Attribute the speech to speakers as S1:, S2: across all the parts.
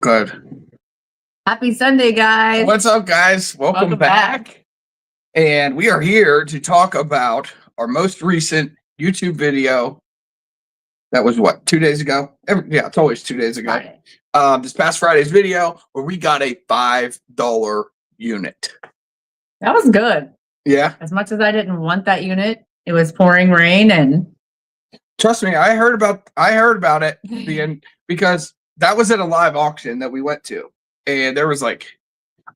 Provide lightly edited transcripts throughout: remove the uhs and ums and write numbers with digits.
S1: Good.
S2: Happy Sunday, guys.
S1: What's up, guys? Welcome back. And we are here to talk about our most recent YouTube video. That was what, 2 days ago? Yeah, it's always 2 days ago.
S2: Friday.
S1: This past Friday's video where we got a $5 unit.
S2: That was good.
S1: Yeah.
S2: As much as I didn't want that unit, it was pouring rain and
S1: trust me, I heard about it because that was at a live auction that we went to. And there was like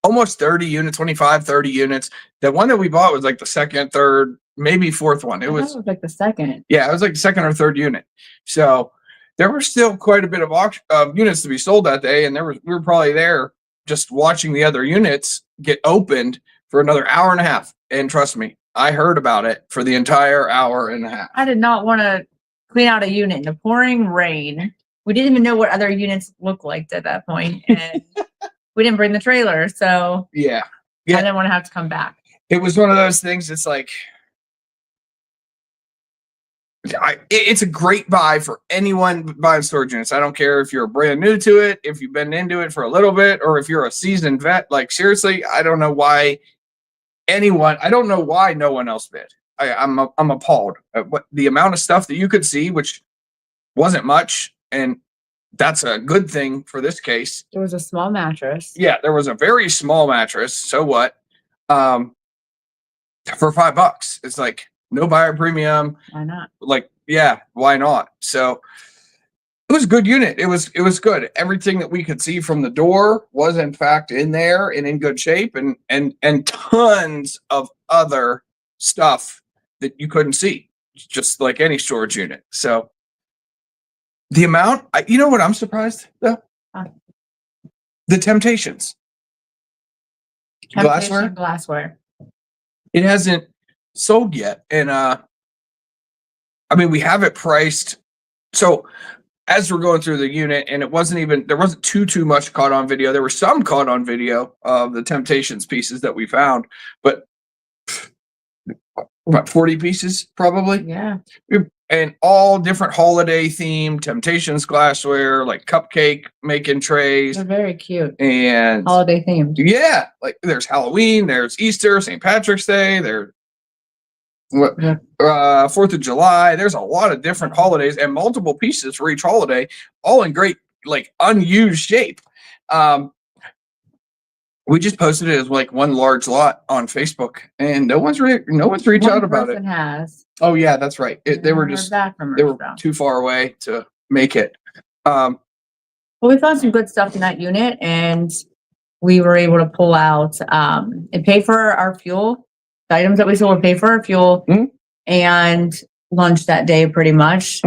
S1: almost 30 units, 25, 30 units. The one that we bought was like the second, third, maybe fourth one. It was
S2: like the second.
S1: Yeah, it was like the second or third unit. So there were still quite a bit of units to be sold that day. And we were probably there just watching the other units get opened for another hour and a half. And trust me, I heard about it for the entire hour and a half.
S2: I did not want to clean out a unit in the pouring rain. We didn't even know what other units looked like at that point. And we didn't bring the trailer. So
S1: yeah,
S2: I didn't want to have to come back.
S1: It was one of those things. It's like, it's a great buy for anyone buying storage units. I don't care if you're brand new to it, if you've been into it for a little bit, or if you're a seasoned vet. Like, seriously, I don't know why no one else bid. I'm appalled at what the amount of stuff that you could see, which wasn't much. And that's a good thing for this case.
S2: There was a small mattress.
S1: Yeah, there was a very small mattress. So what? For $5. It's like no buyer premium.
S2: Why not?
S1: Like, yeah, why not? So it was a good unit. It was good. Everything that we could see from the door was in fact in there and in good shape, and tons of other stuff that you couldn't see, just like any storage unit. So the amount, you know what I'm surprised though? The Temptations.
S2: Glassware.
S1: It hasn't sold yet. And I mean, we have it priced. So as we're going through the unit, and there wasn't too much caught on video. There were some caught on video of the Temptations pieces that we found, but about 40 pieces probably.
S2: Yeah.
S1: And all different holiday themed Temptations glassware, like cupcake making trays.
S2: They're very cute.
S1: And
S2: holiday themed.
S1: Yeah. Like there's Halloween, there's Easter, St. Patrick's Day, there's 4th of July. There's a lot of different holidays and multiple pieces for each holiday, all in great, like unused shape. We just posted it as like one large lot on Facebook, and no one's reached out about it.
S2: Has.
S1: Oh yeah, that's right. They were too far away to make it.
S2: Well, we found some good stuff in that unit, and we were able to pull out and pay for our fuel. The items that we sold would pay for our fuel and lunch that day, pretty much,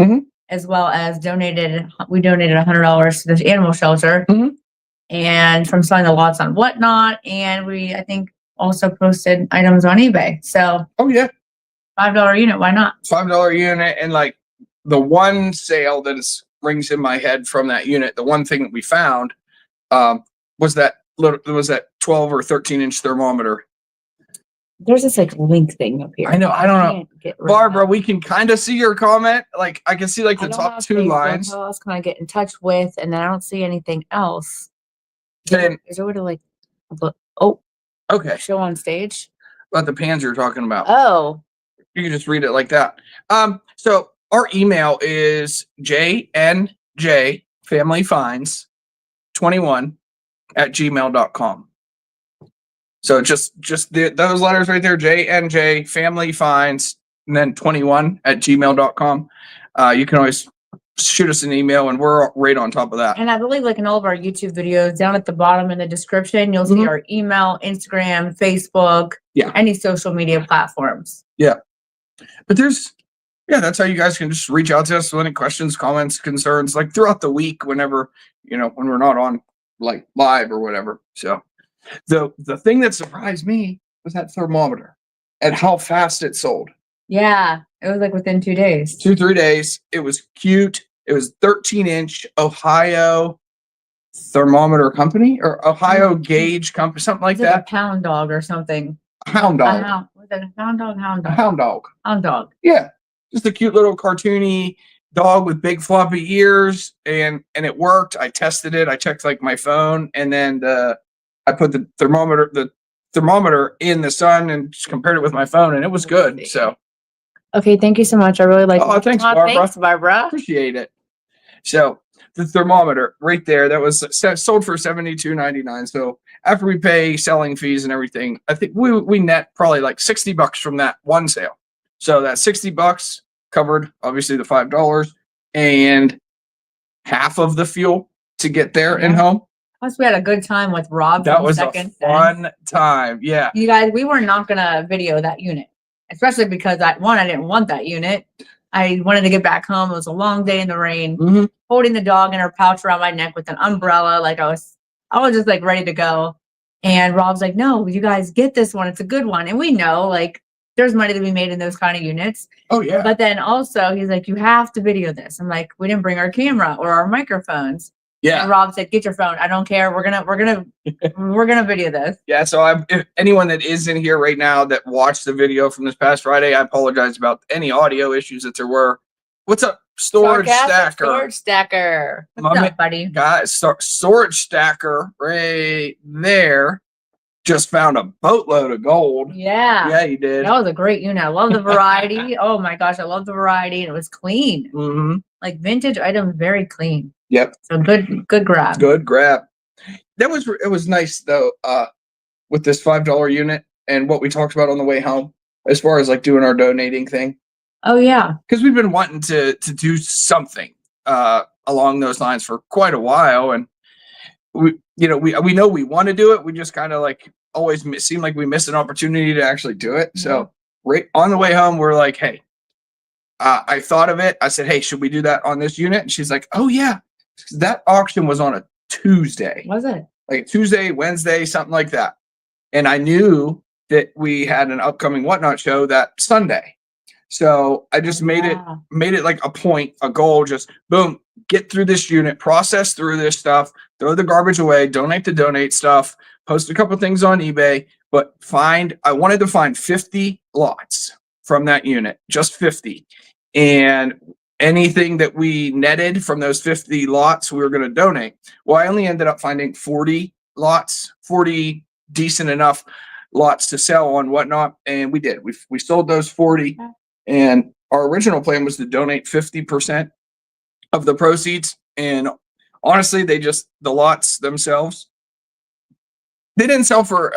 S2: as well as we donated $100 to the animal shelter. And from selling the lots on Whatnot, and I think also posted items on eBay. So $5 unit, why not?
S1: $5 unit, and like the one sale that rings in my head from that unit, the one thing that we found was that 12 or 13-inch thermometer.
S2: There's this like link thing up here.
S1: I know. I don't know, Barbara. We can kind of see your comment. Like I can see like the top two lines.
S2: Who else can I get in touch with? And then I don't see anything else.
S1: Then
S2: is there a way to like look? Oh,
S1: okay.
S2: Show on stage.
S1: About the pans you're talking about.
S2: Oh,
S1: you can just read it like that. So our email is jnjfamilyfinds21@gmail.com. So just those letters right there, jnjfamilyfinds, and then 21@gmail.com. You can always shoot us an email, and we're right on top of that.
S2: And I believe, like in all of our YouTube videos, down at the bottom in the description, you'll see our email, Instagram, Facebook, any social media platforms.
S1: Yeah. But that's how you guys can just reach out to us with any questions, comments, concerns, like throughout the week, whenever, when we're not on like live or whatever. So the thing that surprised me was that thermometer and how fast it sold.
S2: Yeah. It was like within 2 days.
S1: 2-3 days. It was cute. It was 13-inch Ohio thermometer company or Ohio gauge company, something like that.
S2: A Pound Dog or something.
S1: Hound dog.
S2: Was it a Hound Dog? Hound Dog.
S1: Hound dog.
S2: Hound Dog.
S1: Yeah. Just a cute little cartoony dog with big floppy ears, and it worked. I tested it. I checked like my phone, and then I put the thermometer in the sun and just compared it with my phone, and it was good. So
S2: Okay, thank you so much. I really like.
S1: oh, thanks, Barbara.
S2: Thanks, Barbara.
S1: Appreciate it. So the thermometer right there, that was sold for $72.99. So after we pay selling fees and everything, I think we net probably like $60 from that one sale. So that $60 covered obviously the $5 and half of the fuel to get there and home.
S2: Plus, we had a good time with Rob.
S1: That was a fun time. Yeah.
S2: You guys, we were not gonna video that unit, especially because I didn't want that unit. I wanted to get back home. It was a long day in the rain, holding the dog in her pouch around my neck with an umbrella. Like I was just like ready to go. And Rob's like, no, you guys get this one. It's a good one. And we know like there's money to be made in those kind of units.
S1: Oh yeah.
S2: But then also he's like, you have to video this. I'm like, we didn't bring our camera or our microphones.
S1: Yeah.
S2: And Rob said, get your phone. I don't care. We're gonna video this.
S1: Yeah. So if anyone that is in here right now that watched the video from this past Friday, I apologize about any audio issues that there were. What's up, Storage Stacker?
S2: Storage Stacker. What's up, buddy?
S1: Guys, Storage Stacker right there just found a boatload of gold.
S2: Yeah.
S1: Yeah, you did.
S2: That was a great unit. I love the variety. Oh my gosh, I love the variety. And it was clean. Like vintage items, very clean.
S1: Yep.
S2: So good grab.
S1: Good grab. It was nice though, with this $5 unit and what we talked about on the way home, as far as like doing our donating thing.
S2: Oh yeah.
S1: Because we've been wanting to do something along those lines for quite a while, and we know we want to do it. We just kind of like always seem like we miss an opportunity to actually do it. So right on the way home, we're like, hey, I thought of it. I said, hey, should we do that on this unit? And she's like, oh yeah. That auction was on a Tuesday.
S2: Was it?
S1: Like Tuesday, Wednesday, something like that. And I knew that we had an upcoming Whatnot show that Sunday. So I just made it like a goal, just boom, get through this unit, process through this stuff, throw the garbage away, donate stuff, post a couple things on eBay, but I wanted to find 50 lots from that unit, just 50. And anything that we netted from those 50 lots, we were going to donate. Well, I only ended up finding 40 lots, 40 decent enough lots to sell on Whatnot. And we did. We sold those 40. And our original plan was to donate 50% of the proceeds. And honestly, the lots themselves, they didn't sell for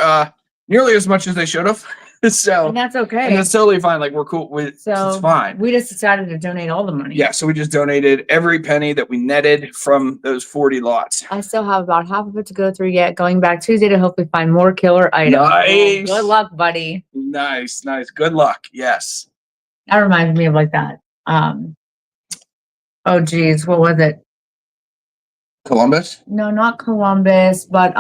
S1: nearly as much as they should have. So
S2: and that's okay.
S1: And that's totally fine. Like we're cool with it's fine.
S2: We just decided to donate all the money.
S1: Yeah, so we just donated every penny that we netted from those 40 lots.
S2: I still have about half of it to go through yet. Going back Tuesday to hopefully find more killer items.
S1: Nice.
S2: Good luck, buddy.
S1: Nice. Good luck. Yes.
S2: That reminds me of like that. Oh geez, what was it?
S1: Columbus?
S2: No, not Columbus, but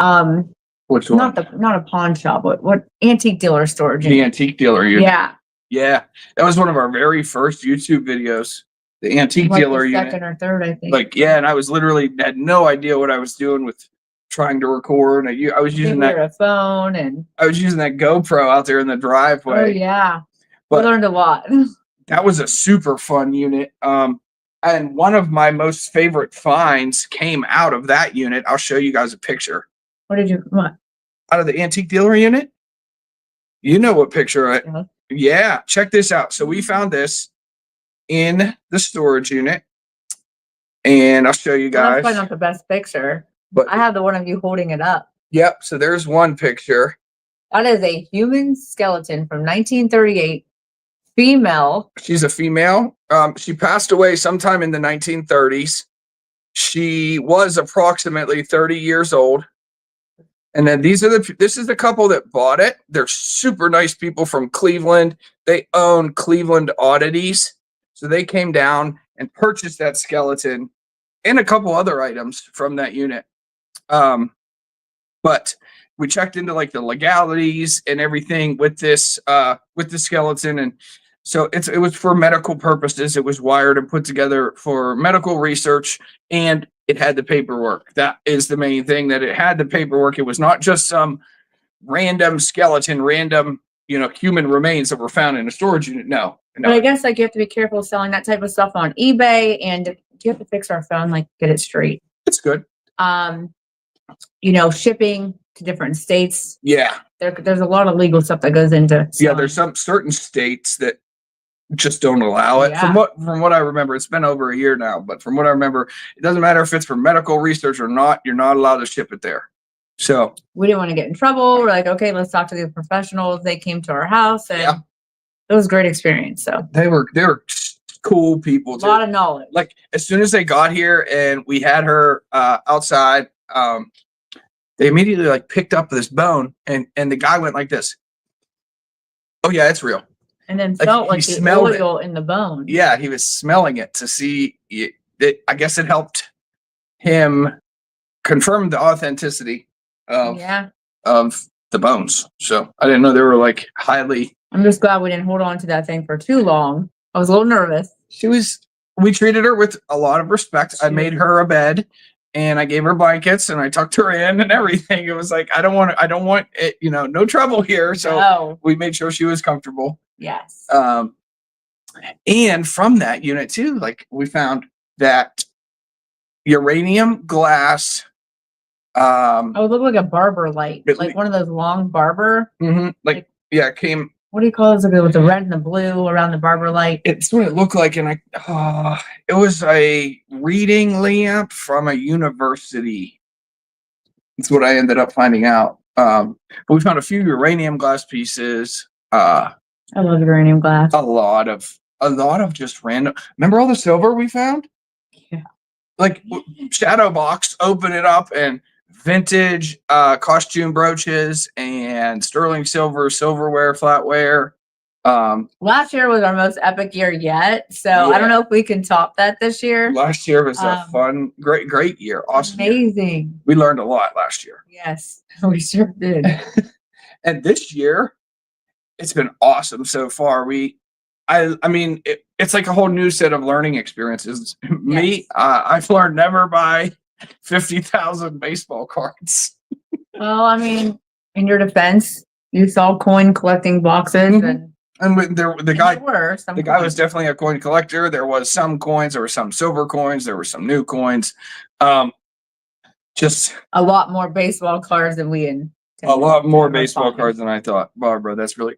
S1: which one?
S2: Not a pawn shop. What antique dealer store?
S1: The antique dealer unit.
S2: Yeah.
S1: Yeah. That was one of our very first YouTube videos. The antique dealer unit.
S2: Second or third, I think.
S1: Like, yeah, and I was literally had no idea what I was doing with trying to record. I was using
S2: a phone and
S1: I was using that GoPro out there in the driveway.
S2: Oh yeah.
S1: But
S2: we learned a lot.
S1: That was a super fun unit. And one of my most favorite finds came out of that unit. I'll show you guys a picture.
S2: What?
S1: Out of the antique dealer unit? You know what picture? Yeah, check this out. So we found this in the storage unit. And I'll show you guys.
S2: That's probably not the best picture. But I have the one of you holding it up.
S1: Yep. So there's one picture.
S2: That is a human skeleton from 1938. Female.
S1: She's a female. She passed away sometime in the 1930s. She was approximately 30 years old. And then this is the couple that bought it. They're super nice people from Cleveland. They own Cleveland Oddities. So they came down and purchased that skeleton and a couple other items from that unit. But we checked into like the legalities and everything with this with the skeleton, and so it was for medical purposes. It was wired and put together for medical research, and it had the paperwork. That is the main thing, that it had the paperwork. It was not just some random skeleton, human remains that were found in a storage unit. No,
S2: But I guess like you have to be careful selling that type of stuff on eBay, and you have to fix our phone, like get it straight.
S1: It's good.
S2: Shipping to different states.
S1: Yeah.
S2: There's a lot of legal stuff that goes into selling.
S1: Yeah, there's some certain states that just don't allow it.
S2: Yeah.
S1: From what I remember, it's been over a year now, but from what I remember, it doesn't matter if it's for medical research or not, you're not allowed to ship it there. So
S2: we didn't want to get in trouble. We're like, okay, let's talk to the professionals. They came to our house, and it was a great experience. So
S1: they were cool people too.
S2: A lot of knowledge.
S1: Like as soon as they got here and we had her outside, they immediately like picked up this bone, and the guy went like this. Oh yeah, it's real.
S2: And then felt like the oil in the bone.
S1: Yeah, he was smelling it to see it. I guess it helped him confirm the authenticity of the bones. So I didn't know they were like highly.
S2: I'm just glad we didn't hold on to that thing for too long. I was a little nervous.
S1: We treated her with a lot of respect. I made her a bed, and I gave her blankets, and I tucked her in and everything. It was like, I don't want it, no trouble here. So we made sure she was comfortable.
S2: Yes.
S1: And from that unit too, like we found that uranium glass.
S2: It looked like a barber light, like one of those long barber.
S1: Mm-hmm. It came.
S2: What do you call it? With the red and the blue around the barber light.
S1: It's what it looked like, and it was a reading lamp from a university. That's what I ended up finding out. But we found a few uranium glass pieces.
S2: I love uranium glass.
S1: A lot of just random. Remember all the silver we found?
S2: Yeah.
S1: Like shadow box, open it up, and vintage costume brooches and sterling silverware, flatware.
S2: Last year was our most epic year yet, so I don't know if we can top that this year.
S1: Last year was a fun, great year. Awesome.
S2: Amazing.
S1: Year. We learned a lot last year.
S2: Yes, we sure did.
S1: And this year, it's been awesome so far. I mean, it's like a whole new set of learning experiences. Yes. Me, I've learned never buy 50,000 baseball cards.
S2: Well, I mean, in your defense, you saw coin collecting boxes,
S1: and the guy
S2: was
S1: definitely a coin collector. There was some coins, there were some silver coins, there were some new coins. Just
S2: a lot more baseball cards than we intended.
S1: A lot more baseball cards than I thought. Barbara, that's really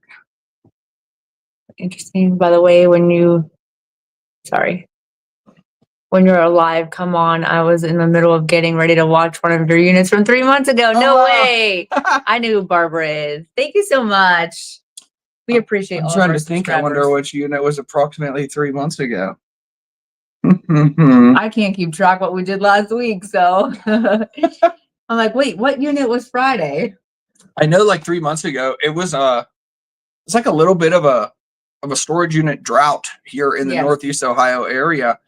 S2: interesting. By the way, when you're alive, come on. I was in the middle of getting ready to watch one of your units from 3 months ago. No way. I knew who Barbara is. Thank you so much. We appreciate
S1: I'm trying to think. I wonder which unit was approximately 3 months ago.
S2: I can't keep track what we did last week, so I'm like, wait, what unit was Friday?
S1: I know like 3 months ago, it's like a little bit of a storage unit drought here in the Northeast Ohio area.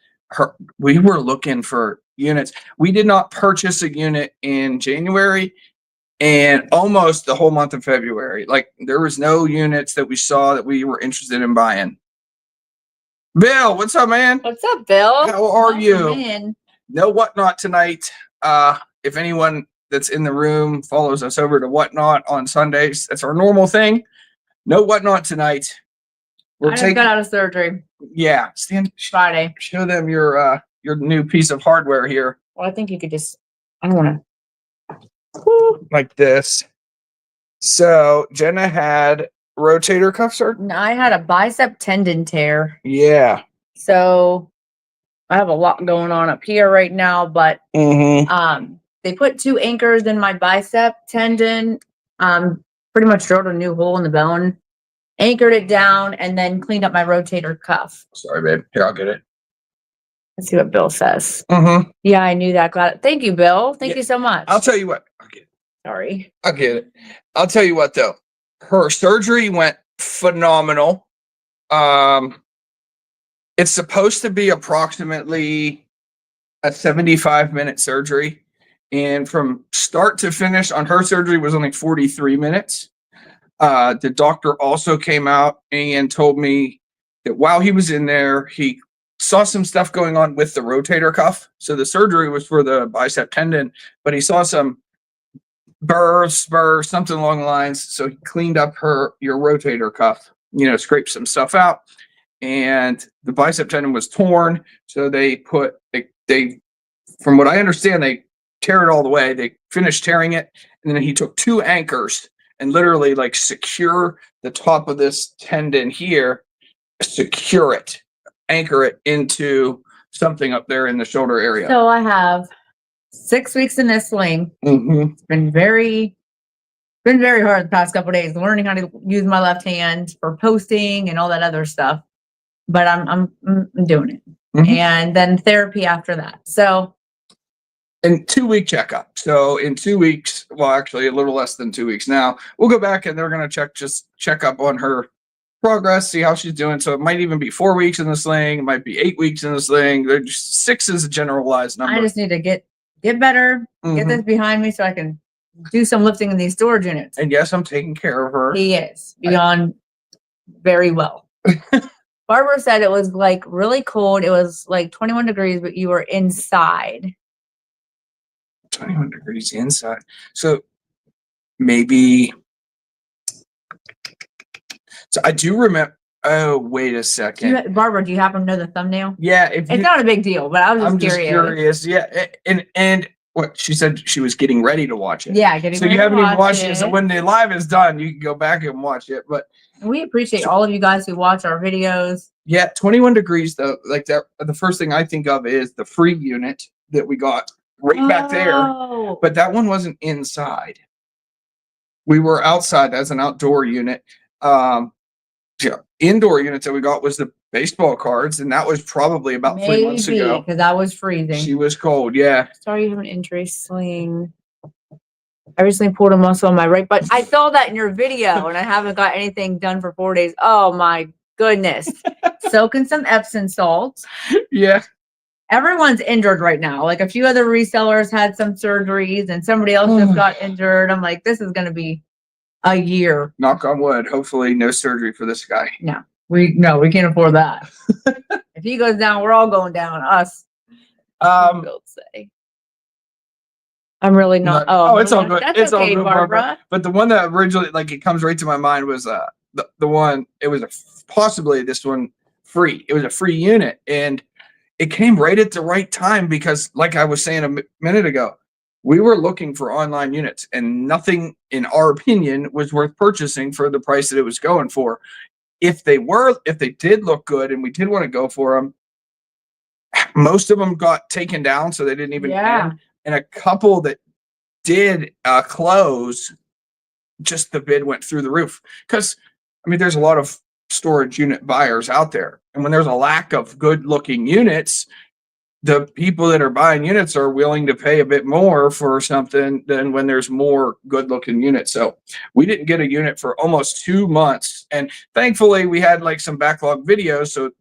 S1: We were looking for units. We did not purchase a unit in January and almost the whole month of February. Like there was no units that we saw that we were interested in buying. Bill, what's up, man?
S2: What's up, Bill?
S1: How are you? No Whatnot tonight. If anyone that's in the room follows us over to Whatnot on Sundays, that's our normal thing. No Whatnot tonight.
S2: I just got out of surgery.
S1: Yeah,
S2: Friday.
S1: Show them your new piece of hardware here.
S2: Well, I think you could just. I don't want
S1: to. Like this. So Jenna had rotator cuff surgery.
S2: I had a bicep tendon tear.
S1: Yeah.
S2: So I have a lot going on up here right now, but they put 2 anchors in my bicep tendon. Pretty much drilled a new hole in the bone. Anchored it down and then cleaned up my rotator cuff.
S1: Sorry, babe. Here, I'll get it.
S2: Let's see what Bill says. Yeah, I knew that. Glad. Thank you, Bill. Thank you so much.
S1: I'll tell you what. I'll get it.
S2: Sorry.
S1: I'll get it. I'll tell you what, though. Her surgery went phenomenal. It's supposed to be approximately a 75-minute surgery. And from start to finish on her surgery was only 43 minutes. The doctor also came out and told me that while he was in there, he saw some stuff going on with the rotator cuff. So the surgery was for the bicep tendon, but he saw some spurs, something along the lines. So he cleaned up your rotator cuff, scraped some stuff out. and the bicep tendon was torn. So they from what I understand, they tear it all the way. They finished tearing it, and then he took 2 anchors and literally like secure the top of this tendon here, secure it, anchor it into something up there in the shoulder area.
S2: So I have 6 weeks in this sling.
S1: Mm-hmm.
S2: It's been very hard the past couple of days, learning how to use my left hand for posting and all that other stuff. But I'm doing it.
S1: Mm-hmm.
S2: And then therapy after that. So,
S1: and 2-week checkup. So in 2 weeks, well, actually a little less than 2 weeks now, we'll go back and they're going to check up on her progress, see how she's doing. So it might even be 4 weeks in the sling. It might be 8 weeks in the sling. 6 is a generalized number.
S2: I just need to get better, get this behind me so I can do some lifting in these storage units.
S1: And yes, I'm taking care of her.
S2: He is beyond very well. Barbara said it was like really cold. It was like 21 degrees, but you were inside.
S1: 21 degrees inside. So maybe. So I do remember. Oh, wait a second.
S2: Barbara, do you happen to know the thumbnail?
S1: Yeah.
S2: It's not a big deal, but I'm just curious.
S1: Yeah. And what she said, she was getting ready to watch it.
S2: Yeah, getting
S1: so
S2: ready
S1: you haven't
S2: to
S1: even watched
S2: it.
S1: So when the live is done, you can go back and watch it. But
S2: we appreciate all of you guys who watch our videos.
S1: Yeah, 21 degrees though. Like that, the first thing I think of is the free unit that we got right back there. But that one wasn't inside. We were outside as an outdoor unit. Yeah, indoor units that we got was the baseball cards, and that was probably about 3 months ago.
S2: Because I was freezing.
S1: She was cold, yeah.
S2: Sorry you have an injury sling. I recently pulled a muscle on my right butt. I saw that in your video, and I haven't got anything done for 4 days. Oh my goodness. Soak in some Epsom salt.
S1: Yeah.
S2: Everyone's injured right now. Like a few other resellers had some surgeries, and somebody else just got injured. I'm like, this is going to be a year.
S1: Knock on wood. Hopefully no surgery for this guy.
S2: No, we can't afford that. If he goes down, we're all going down. Us. Say. I'm really not.
S1: It's all good.
S2: That's
S1: it's
S2: okay,
S1: all good,
S2: Barbara.
S1: But the one that originally, like, it comes right to my mind was the one. It was possibly this one free. It was a free unit, and it came right at the right time because, like I was saying a minute ago, we were looking for online units, and nothing, in our opinion, was worth purchasing for the price that it was going for. If they did look good, and we did want to go for them, most of them got taken down, so they didn't even end. And a couple that did close, just the bid went through the roof. Because, I mean, there's a lot of storage unit buyers out there. And when there's a lack of good-looking units, the people that are buying units are willing to pay a bit more for something than when there's more good-looking units. So we didn't get a unit for almost 2 months. And thankfully, we had like some backlog videos. So,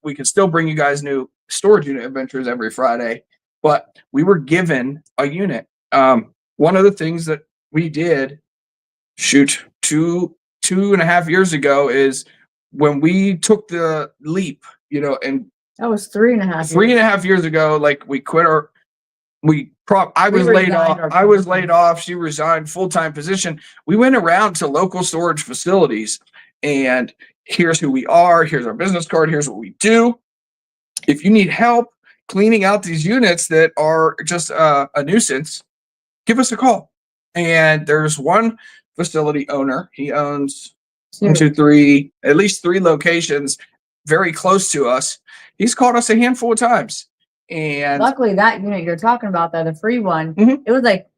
S1: we could still bring you guys new storage unit adventures every Friday. But we were given a unit. One of the things that we did, 2.5 years ago, is when we took the leap, and
S2: that was 3.5
S1: 3.5 years ago, like we quit I was laid off. I was laid off. She resigned, full-time position. We went around to local storage facilities, and here's who we are. Here's our business card. Here's what we do. If you need help cleaning out these units that are just a nuisance, give us a call. And there's one facility owner. He owns 1, 2, 3, at least 3 locations very close to us. He's called us a handful of times. And
S2: luckily, that unit you're talking about, the free one, it was like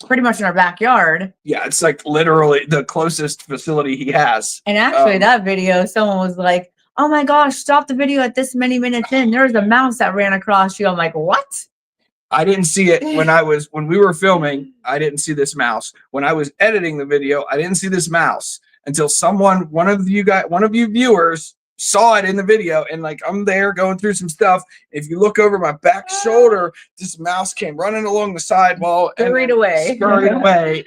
S2: pretty much in our backyard.
S1: Yeah, it's like literally the closest facility he has.
S2: And actually, that video, someone was like, oh my gosh, stop the video at this many minutes in. There was a mouse that ran across you. I'm like, what?
S1: I didn't see it when we were filming. I didn't see this mouse. When I was editing the video, I didn't see this mouse until one of you viewers saw it in the video. And like, I'm there going through some stuff. If you look over my back shoulder, this mouse came running along the sidewall and
S2: scurried away.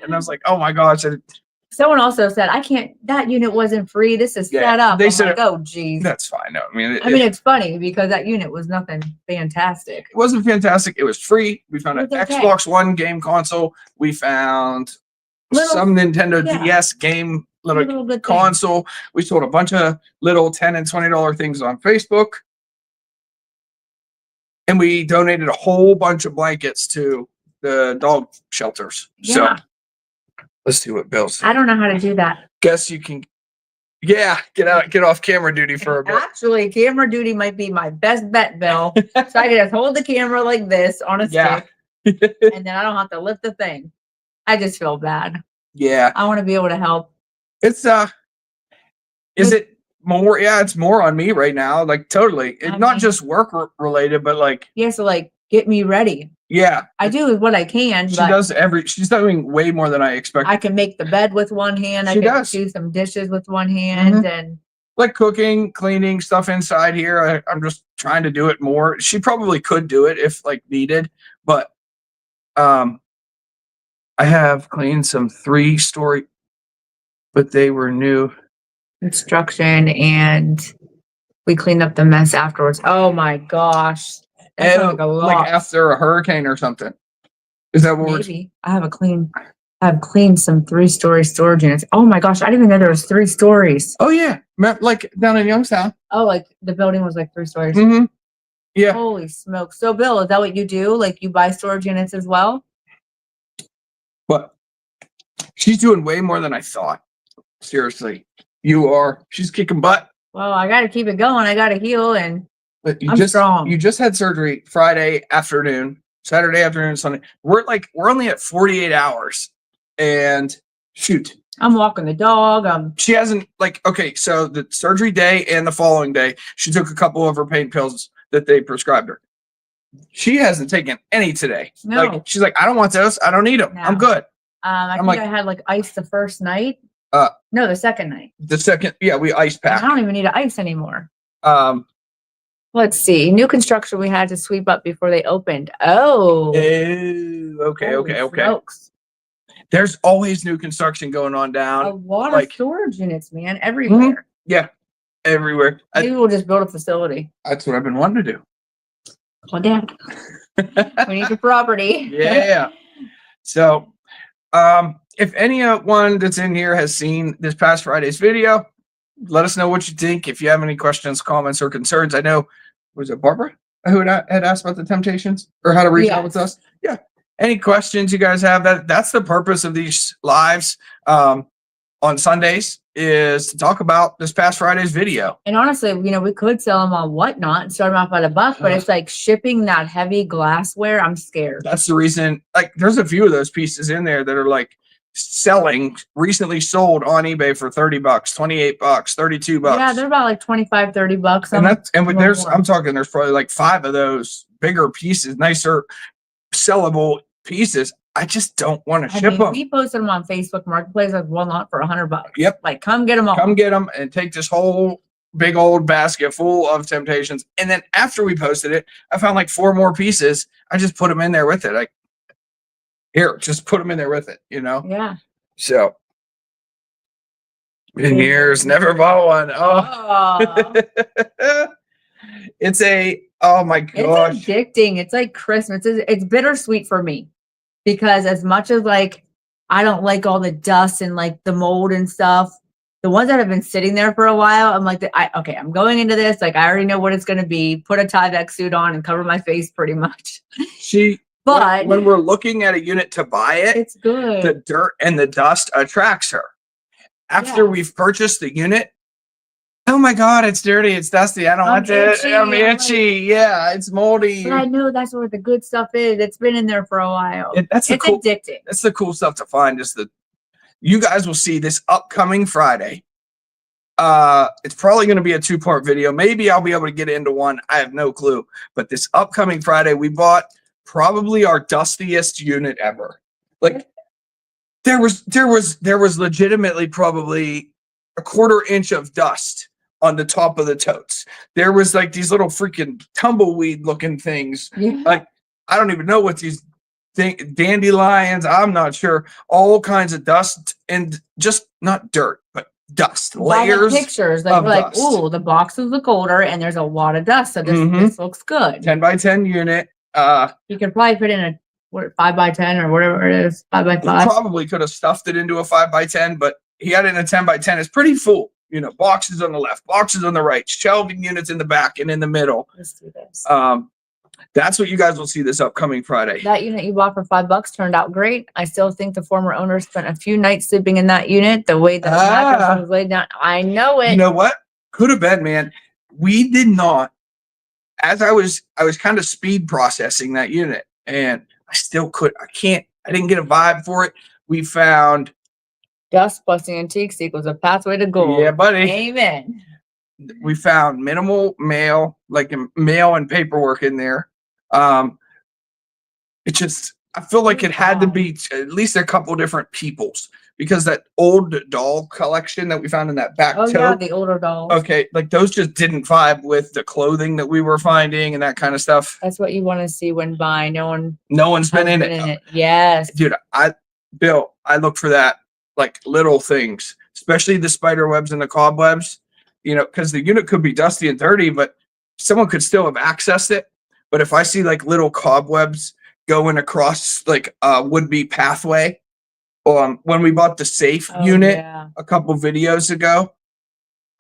S1: And I was like, oh my gosh.
S2: Someone also said, that unit wasn't free. This is set up.
S1: They said,
S2: oh, geez.
S1: That's fine. No,
S2: it's funny because that unit was nothing fantastic.
S1: It wasn't fantastic. It was free. We found an Xbox One game console. We found some Nintendo
S2: yeah.
S1: DS game, little
S2: good things.
S1: console. We sold a bunch of little $10 and $20 things on Facebook. And we donated a whole bunch of blankets to the dog shelters.
S2: Yeah.
S1: So let's see what Bill said.
S2: I don't know how to do that.
S1: Guess you can, get off camera duty for a bit.
S2: Actually, camera duty might be my best bet, Bill. So I can just hold the camera like this on a stick, and then I don't have to lift the thing. I just feel bad.
S1: Yeah.
S2: I want to be able to help.
S1: It's is it more? Yeah, it's more on me right now. Like totally. It's not just work related, but like
S2: so like get me ready.
S1: Yeah.
S2: I do what I can.
S1: She's doing way more than I expected.
S2: I can make the bed with one hand. I can do some dishes with one hand and
S1: like cooking, cleaning stuff inside here. I'm just trying to do it more. She probably could do it if like needed, but I have cleaned some 3-story, but they were new
S2: construction and we cleaned up the mess afterwards. Oh my gosh. That sounds like a lot.
S1: Like after a hurricane or something. Is that what
S2: maybe? I've cleaned some 3-story storage units. Oh my gosh, I didn't even know there was 3 stories.
S1: Oh yeah. Like down in Youngstown.
S2: Oh, like the building was like 3 stories.
S1: Mm-hmm. Yeah.
S2: Holy smokes. So Bill, is that what you do? Like you buy storage units as well?
S1: But she's doing way more than I thought. Seriously. She's kicking butt.
S2: Well, I gotta keep it going. I gotta heal and
S1: I'm strong. You just had surgery Friday afternoon, Saturday afternoon, Sunday. We're only at 48 hours. And shoot.
S2: I'm walking the dog.
S1: She hasn't so the surgery day and the following day, she took a couple of her pain pills that they prescribed her. She hasn't taken any today.
S2: No.
S1: Like she's like, I don't want those. I don't need them. No. I'm good.
S2: I had like ice the first night. No, the second night.
S1: The second, we ice pack.
S2: I don't even need to ice anymore. Let's see. New construction we had to sweep up before they opened.
S1: Okay.
S2: Smokes.
S1: There's always new construction going on down.
S2: A lot of storage units, man, everywhere.
S1: Mm-hmm. Yeah, everywhere.
S2: Maybe we'll just build a facility.
S1: That's what I've been wanting to do.
S2: Well, Dad, we need your property.
S1: Yeah. So, if anyone that's in here has seen this past Friday's video, let us know what you think. If you have any questions, comments, or concerns, I know, was it Barbara who had asked about the Temptations or how to reach out with us? Yeah. Any questions you guys have? That's the purpose of these lives on Sundays is to talk about this past Friday's video.
S2: And honestly, we could sell them on Whatnot and start them off at $1, but it's like shipping that heavy glassware. I'm scared.
S1: That's the reason. Like, there's a few of those pieces in there that are like recently sold on eBay for $30, $28, $32.
S2: Yeah, they're about like $25, $30.
S1: I'm talking. There's probably like 5 of those bigger pieces, nicer, sellable pieces. I just don't want to ship them.
S2: We posted them on Facebook Marketplace as Whatnot for $100.
S1: Yep.
S2: Like, come get them all.
S1: Come get them and take this whole big old basket full of Temptations. And then after we posted it, I found like 4 more pieces. I just put them in there with it. Just put them in there with it,
S2: Yeah.
S1: So, in years, never bought one. Oh. Oh my gosh.
S2: It's addicting. It's like Christmas. It's bittersweet for me because as much as like I don't like all the dust and like the mold and stuff, the ones that have been sitting there for a while, I'm like, I'm going into this. Like, I already know what it's going to be. Put a Tyvek suit on and cover my face pretty much. But
S1: when we're looking at a unit to buy it,
S2: it's good.
S1: The dirt and the dust attracts her. After we've purchased the unit, oh my God, it's dirty, it's dusty, I don't want it. I'm itchy. Yeah, it's moldy.
S2: But I know that's where the good stuff is. It's been in there for a while. It's addicting.
S1: That's the cool stuff to find. You guys will see this upcoming Friday. It's probably going to be a 2-part video. Maybe I'll be able to get into one. I have no clue. But this upcoming Friday, we bought probably our dustiest unit ever. Like there was legitimately probably a 1/4 inch of dust on the top of the totes. There was like these little freaking tumbleweed looking things.
S2: Yeah.
S1: Like, I don't even know what these dandelions, I'm not sure. All kinds of dust and just not dirt, but dust. Layers.
S2: Pictures. Like, we're like, ooh, the boxes look older and there's a lot of dust. So this looks good.
S1: 10 by 10 unit.
S2: You could probably put in a what 5x10 or whatever it is, 5x5.
S1: Probably could have stuffed it into a 5x10, but he had it in a 10x10. It's pretty full. You know, boxes on the left, boxes on the right, shelving units in the back and in the middle.
S2: Let's do this.
S1: That's what you guys will see this upcoming Friday.
S2: That unit you bought for $5 turned out great. I still think the former owner spent a few nights sleeping in that unit. The way that the mattress was laid down, I know it.
S1: You know what? Could have been, man. We did not. As I was kind of speed processing that unit, and I still I didn't get a vibe for it. We found
S2: dust plus the antiques equals a pathway to gold.
S1: Yeah, buddy.
S2: Amen.
S1: We found minimal mail, like mail and paperwork in there. It just, I feel like it had to be at least a couple different people's, because that old doll collection that we found in that back
S2: tote. Yeah, the older dolls.
S1: Okay, like those just didn't vibe with the clothing that we were finding and that kind of stuff.
S2: That's what you want to see when buying. No
S1: one's been in it.
S2: Yes.
S1: Dude, I look for that, like little things, especially the spider webs and the cobwebs, you know, because the unit could be dusty and dirty, but someone could still have accessed it. But if I see like little cobwebs going across like a would-be pathway, when we bought the safe unit a couple videos ago,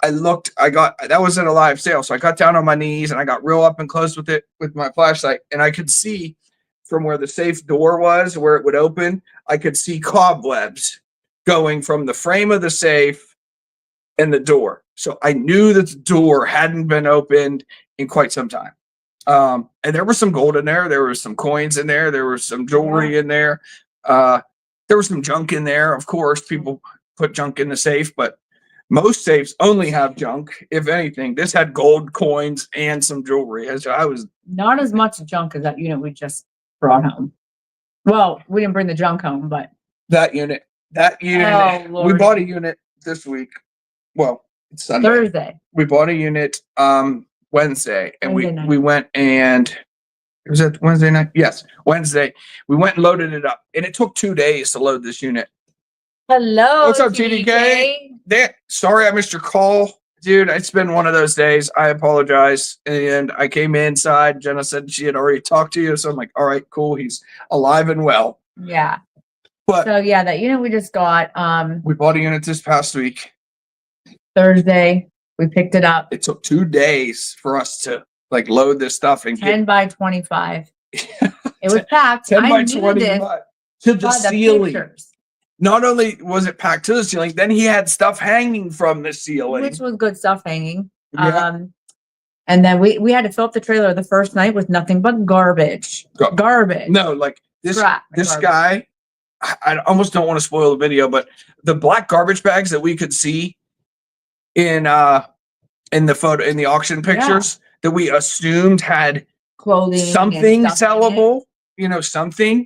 S1: that was at a live sale. So I got down on my knees and I got real up and close with it with my flashlight. And I could see from where the safe door was, where it would open, I could see cobwebs going from the frame of the safe and the door. So I knew that the door hadn't been opened in quite some time. And there was some gold in there. There was some coins in there. There was some jewelry in there. There was some junk in there. Of course, people put junk in the safe, but most safes only have junk. If anything, this had gold coins and some jewelry. I was
S2: not as much junk as that unit we just brought home. Well, we didn't bring the junk home, but
S1: that unit, we bought a unit this week. Well, it's Sunday.
S2: Thursday.
S1: We bought a unit Wednesday, and we went and was it Wednesday night? Yes, Wednesday. We went and loaded it up, and it took 2 days to load this unit.
S2: Hello,
S1: what's up, TDK? Sorry I missed your call, dude. It's been one of those days. I apologize. And I came inside. Jenna said she had already talked to you, so I'm like, all right, cool. He's alive and well.
S2: Yeah.
S1: But
S2: so yeah, that unit we just got.
S1: We bought a unit this past week.
S2: Thursday. We picked it up.
S1: It took 2 days for us to like load this stuff and
S2: 10 by 25. It was packed.
S1: 10 by 25 to the ceiling. Not only was it packed to the ceiling, then he had stuff hanging from the ceiling,
S2: which was good stuff hanging.
S1: Yeah.
S2: And then we had to fill up the trailer the first night with nothing but garbage. Garbage.
S1: No, like this guy. I almost don't want to spoil the video, but the black garbage bags that we could see in the photo, in the auction pictures, that we assumed had
S2: clothing,
S1: something sellable, you know, something.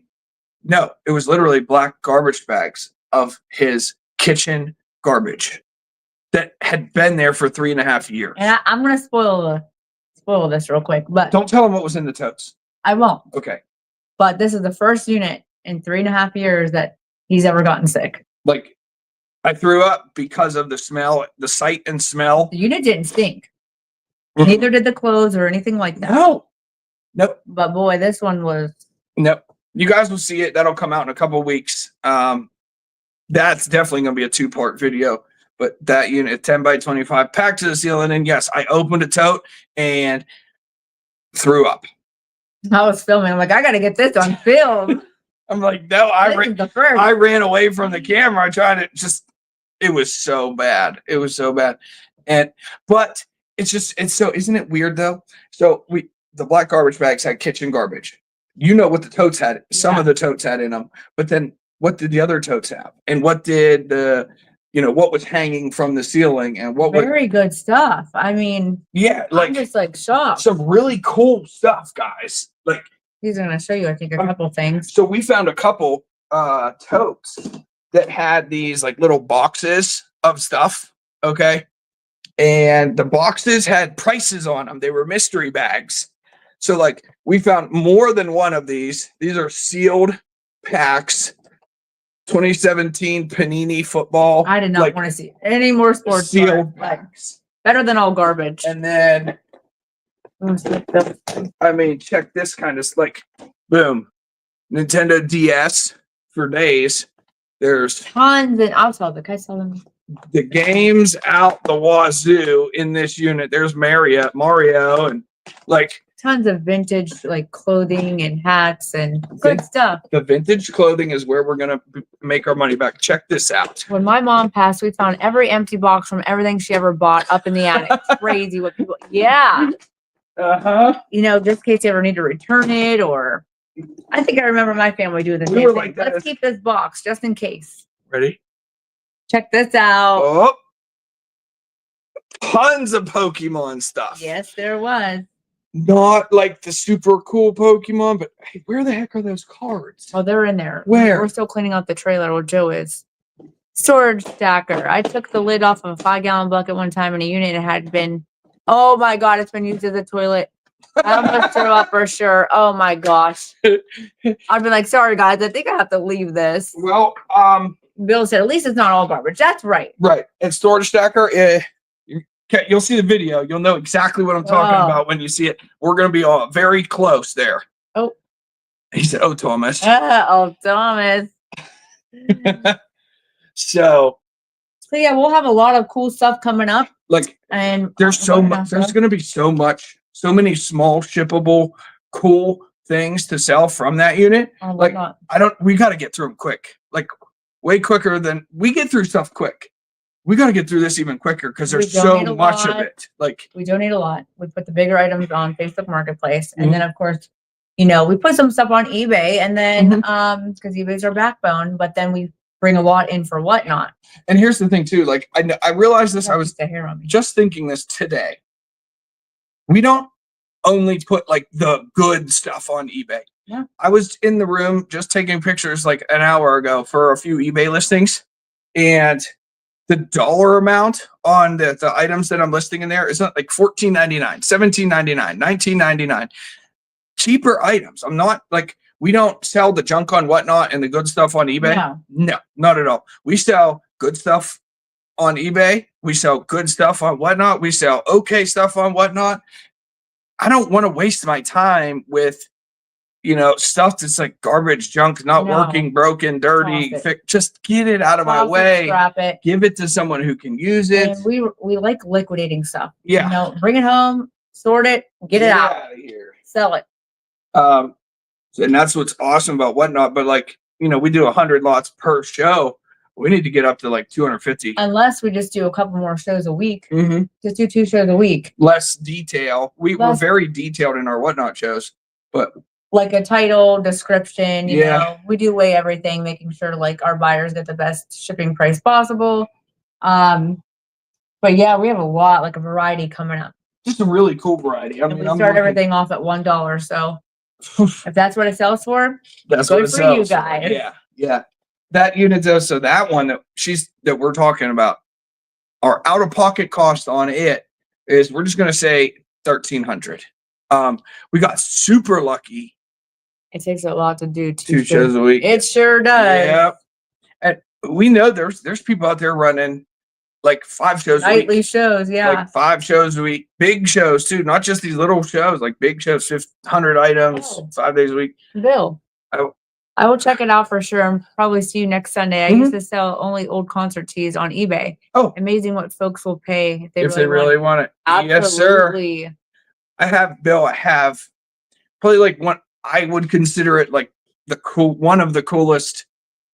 S1: No, it was literally black garbage bags of his kitchen garbage that had been there for 3.5 years.
S2: And I'm gonna spoil this real quick, but
S1: don't tell him what was in the totes.
S2: I won't.
S1: Okay.
S2: But this is the first unit in 3.5 years that he's ever gotten sick.
S1: Like, I threw up because of the smell, the sight and smell.
S2: The unit didn't stink. Neither did the clothes or anything like that.
S1: Nope.
S2: But boy, this one was.
S1: Nope. You guys will see it. That'll come out in a couple of weeks. That's definitely going to be a 2-part video. But that unit, 10 by 25, packed to the ceiling. And yes, I opened a tote and threw up.
S2: I was filming. I'm like, I got to get this on film.
S1: I'm like, no, I ran away from the camera trying to it was so bad. It was so bad. But isn't it weird though? So the black garbage bags had kitchen garbage. You know what the totes had. Some of the totes had in them. But then what did the other totes have? And what did what was hanging from the ceiling and what
S2: very good stuff. I mean, I'm just like shocked.
S1: Some really cool stuff, guys. Like,
S2: he's going to show you, I think, a couple things.
S1: So we found a couple totes that had these like little boxes of stuff. Okay. And the boxes had prices on them. They were mystery bags. So like we found more than one of these. These are sealed packs. 2017 Panini football.
S2: I did not want to see any more sports
S1: sealed packs.
S2: Better than all garbage.
S1: And then, I mean, check this kind of like, boom. Nintendo DS for days. There's
S2: tons, and I'll tell the guys tell them.
S1: The games out the wazoo in this unit. There's Mario, and like
S2: Tons of vintage like clothing and hats and good stuff.
S1: The vintage clothing is where we're gonna make our money back. Check this out.
S2: When my mom passed, we found every empty box from everything she ever bought up in the attic. Crazy what people. Yeah. You know, just in case you ever need to return it, or I think I remember my family doing the same thing.
S1: Like
S2: Let's keep this box just in case.
S1: Ready?
S2: Check this out.
S1: Oh, tons of Pokemon stuff.
S2: Yes, there was.
S1: Not like the super cool Pokemon, but hey, where the heck are those cards?
S2: Oh, they're in there.
S1: Where?
S2: We're still cleaning out the trailer where Joe is. Storage stacker. I took the lid off of a 5-gallon bucket one time in a unit. It had been, oh my God, it's been used as a toilet. I almost threw up for sure. Oh my gosh. I'd be like, sorry guys, I think I have to leave this.
S1: Well,
S2: Bill said, at least it's not all garbage. That's right.
S1: Right. And storage stacker, you'll see the video. You'll know exactly what I'm talking about when you see it. We're going to be all very close there.
S2: Oh.
S1: He said, oh, Thomas.
S2: Oh, Thomas.
S1: So
S2: yeah, we'll have a lot of cool stuff coming up.
S1: Like,
S2: and
S1: there's so much. There's going to be so many small shippable, cool things to sell from that unit.
S2: Oh,
S1: like, we got to get through them quick. Like, way quicker than we get through stuff quick. We got to get through this even quicker because there's so much of it. Like,
S2: we donate a lot. We put the bigger items on Facebook Marketplace, and then of course, you know, we put some stuff on eBay, and then because eBay's our backbone, but then we bring a lot in for Whatnot.
S1: And here's the thing too. Like, I realized this. I was
S2: just
S1: thinking this today. We don't only put like the good stuff on eBay.
S2: Yeah.
S1: I was in the room just taking pictures like an hour ago for a few eBay listings, and the dollar amount on the items that I'm listing in there is not like $14.99, $17.99, $19.99. Cheaper items. I'm not like, we don't sell the junk on Whatnot and the good stuff on eBay. No, not at all. We sell good stuff on eBay. We sell good stuff on Whatnot. We sell okay stuff on Whatnot. I don't want to waste my time with, you know, stuff that's like garbage, junk, not working, broken, dirty. Just get it out of my way.
S2: Scrap it.
S1: Give it to someone who can use it.
S2: And we like liquidating stuff.
S1: Yeah.
S2: You know, bring it home, sort it, get it out
S1: of here.
S2: Sell it.
S1: And that's what's awesome about Whatnot. But like, you know, we do 100 lots per show. We need to get up to like 250.
S2: Unless we just do a couple more shows a week. Just do 2 shows a week.
S1: Less detail. We're very detailed in our Whatnot shows, but
S2: like a title, description, you know, we do weigh everything, making sure like our buyers get the best shipping price possible. But yeah, we have a lot, like a variety coming up.
S1: Just a really cool variety. I mean,
S2: we start everything off at $1. So if that's what it sells for,
S1: that's
S2: good
S1: what it
S2: for
S1: sells
S2: you guys.
S1: Yeah. Yeah. That unit though, so that one that we're talking about, our out-of-pocket cost on it is, we're just gonna say $1,300. We got super lucky.
S2: It takes a lot to do
S1: 2 shows a week.
S2: It sure does.
S1: Yeah. And we know there's people out there running like 5 shows a week.
S2: Nightly shows, yeah.
S1: Like 5 shows a week. Big shows too, not just these little shows, like big shows, 100 items, 5 days a week.
S2: Bill. I will check it out for sure and probably see you next Sunday. I used to sell only old concert tees on eBay.
S1: Oh.
S2: Amazing what folks will pay
S1: if they really want it.
S2: Absolutely.
S1: Yes, sir. I have probably like one, I would consider it like one of the coolest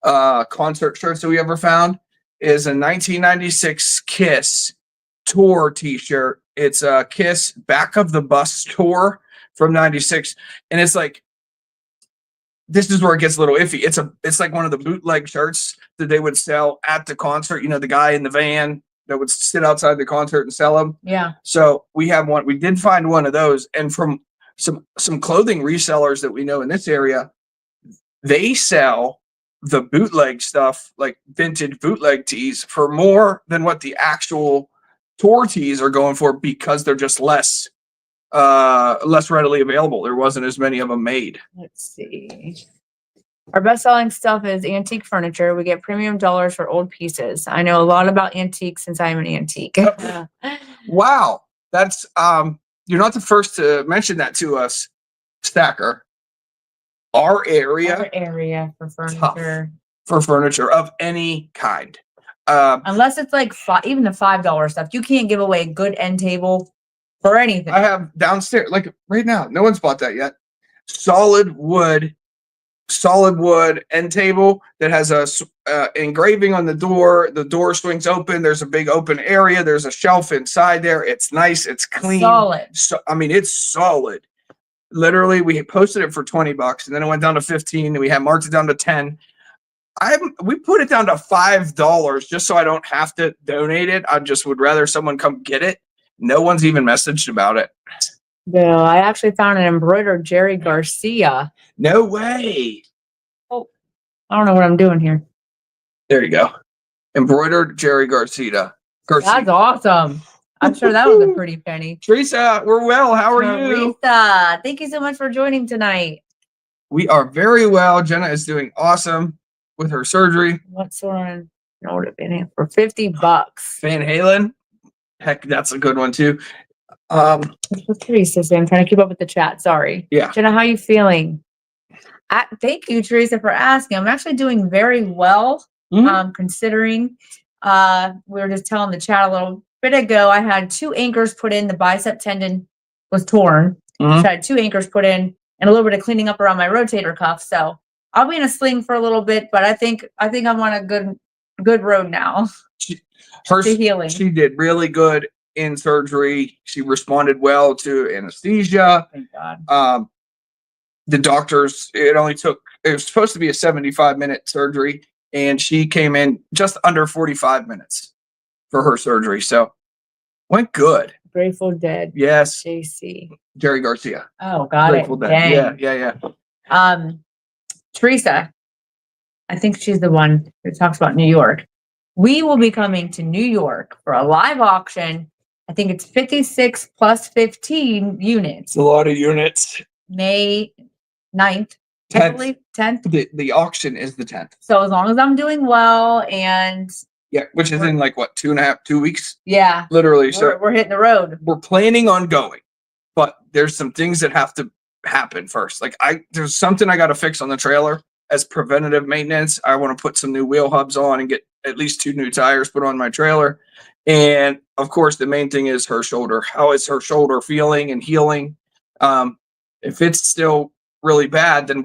S1: concert shirts that we ever found is a 1996 Kiss tour t-shirt. It's a Kiss Back of the Bus tour from 96. And it's like, this is where it gets a little iffy. It's like one of the bootleg shirts that they would sell at the concert. You know, the guy in the van that would sit outside the concert and sell them.
S2: Yeah.
S1: So we have one. We did find one of those, and from some clothing resellers that we know in this area, they sell the bootleg stuff, like vintage bootleg tees, for more than what the actual tour tees are going for, because they're just less readily available. There wasn't as many of them made.
S2: Let's see. Our best-selling stuff is antique furniture. We get premium dollars for old pieces. I know a lot about antiques since I'm an antique.
S1: Wow. That's you're not the first to mention that to us, Stacker. our area
S2: for furniture.
S1: for furniture of any kind.
S2: Unless it's like even the $5 stuff, you can't give away a good end table for anything.
S1: I have downstairs, like right now, no one's bought that yet. Solid wood end table that has a engraving on the door. The door swings open. There's a big open area. There's a shelf inside there. It's nice. It's clean.
S2: Solid.
S1: So I mean, it's solid. Literally, we posted it for $20, and then it went down to 15, and we had marked it down to 10. We put it down to $5 just so I don't have to donate it. I just would rather someone come get it. No one's even messaged about it.
S2: No, I actually found an embroidered Jerry Garcia.
S1: No way.
S2: Oh, I don't know what I'm doing here.
S1: There you go. Embroidered Jerry Garcia.
S2: That's awesome. I'm sure that was a pretty penny.
S1: Teresa, we're well. How are you?
S2: Teresa, thank you so much for joining tonight.
S1: We are very well. Jenna is doing awesome with her surgery.
S2: What's on? No, would have been here for $50.
S1: Van Halen. Heck, that's a good one too.
S2: Teresa, I'm trying to keep up with the chat. Sorry.
S1: Yeah.
S2: Jenna, how are you feeling? Thank you, Teresa, for asking. I'm actually doing very well. Considering we were just telling the chat a little bit ago, I had 2 anchors put in. The bicep tendon was torn. So I had 2 anchors put in and a little bit of cleaning up around my rotator cuff. So I'll be in a sling for a little bit, but I think I'm on a good road now. To healing. She did really good in surgery. She responded well to anesthesia. Thank God.
S1: The doctors, it was supposed to be a 75-minute surgery, and she came in just under 45 minutes for her surgery. So went good.
S2: Grateful Dead.
S1: Yes.
S2: JC.
S1: Jerry Garcia.
S2: Oh, got
S1: Grateful
S2: it.
S1: Dead.
S2: Dang.
S1: Yeah.
S2: Teresa, I think she's the one who talks about New York. We will be coming to New York for a live auction. I think it's 56 plus 15 units.
S1: It's a lot of units.
S2: May 9th. 10th.
S1: The auction is the 10th.
S2: So as long as I'm doing well and
S1: which is in like what, 2 weeks?
S2: Yeah.
S1: Literally. So
S2: we're hitting the road.
S1: We're planning on going, but there's some things that have to happen first. Like there's something I got to fix on the trailer as preventative maintenance. I want to put some new wheel hubs on and get at least 2 new tires put on my trailer. And of course, the main thing is her shoulder. How is her shoulder feeling and healing? If it's still really bad, then